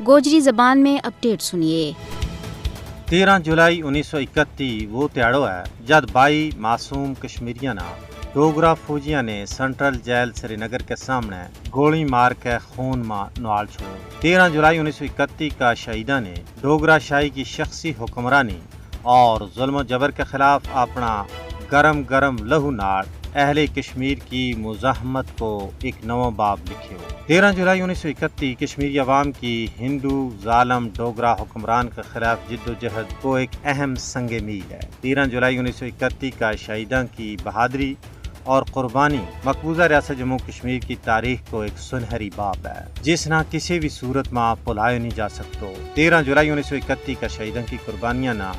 گوجری زبان میں اپڈیٹ سنیے۔ 13 جولائی 1931 وہ تیڑو ہے جد 22 معصوم کشمیریاں ڈوگرا فوجیاں نے سینٹرل جیل سری نگر کے سامنے گولی مار کے خون ماں نوال چھوڑے۔ 13 جولائی 1931 کا شہیدہ نے ڈوگرا شاہی کی شخصی حکمرانی اور ظلم و جبر کے خلاف اپنا گرم گرم لہو ناڑ اہل کشمیر کی مزاحمت کو ایک نو باب لکھے ہو۔ 13 جولائی 1931 کشمیری عوام کی ہندو ظالم ڈوگرا حکمران کے خلاف جد و جہد کو ایک اہم سنگ میل ہے۔ 13 جولائی 1931 کا شہیدان کی بہادری اور قربانی مقبوضہ ریاست جموں کشمیر کی تاریخ کو ایک سنہری باب ہے جس نہ کسی بھی صورت میں بھلایا نہیں جا سکتا۔ 13 جولائی 1931 کا شہیدان کی قربانیاں نہ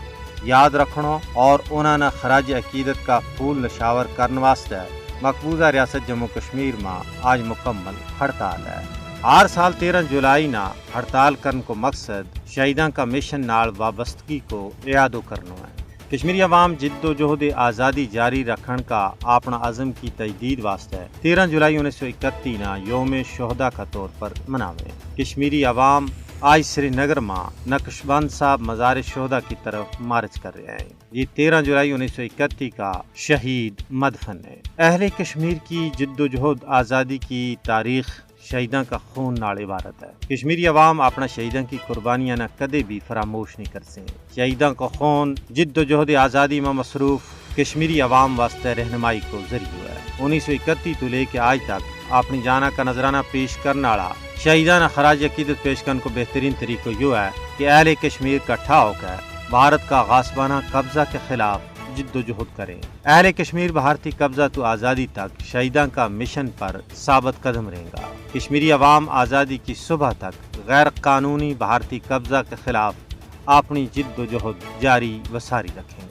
یاد رکھنا اور انہوں نے خراج عقیدت کا پھول نشاور کرنے واسطے مقبوضہ ریاست جموں کشمیر میں آج مکمل ہڑتال ہے۔ ہر سال 13 جولائی نہ ہڑتال کرنے کو مقصد شہیدان کا مشن نال وابستگی کو اعادہ کرنا ہے۔ کشمیری عوام جد و جہد آزادی جاری رکھن کا اپنا عزم کی تجدید واسطے 13 جولائی 1931 نہ یوم شہداء کا طور پر مناوے۔ کشمیری عوام آج سری نگر میں نقش بند صاحب مزار شہداء کی طرف مارچ کر رہے ہیں۔ یہ 13 جولائی 1931 کا شہید مدفن ہے۔ اہل کشمیر کی جد و جہد آزادی کی تاریخ شہیدان کا خون نال عبارت ہے۔ کشمیری عوام اپنا شہیدان کی قربانیاں نہ کدے بھی فراموش نہیں کر سکتے۔ شہیدان کا خون جد و جہد آزادی میں مصروف کشمیری عوام واسطے رہنمائی کو ذریعہ ہے۔ 1931 تو لے کے آج تک اپنی جانہ کا نذرانہ پیش کرنے والا شہیدان خراج عقیدت پیش کرنے کو بہترین طریقہ یہ ہے کہ اہل کشمیر کٹھا ہو کر بھارت کا غاصبانہ قبضہ کے خلاف جد و جہد کریں۔ اہل کشمیر بھارتی قبضہ تو آزادی تک شہیدان کا مشن پر ثابت قدم رہے گا۔ کشمیری عوام آزادی کی صبح تک غیر قانونی بھارتی قبضہ کے خلاف اپنی جد و جہد جاری و ساری رکھیں گے۔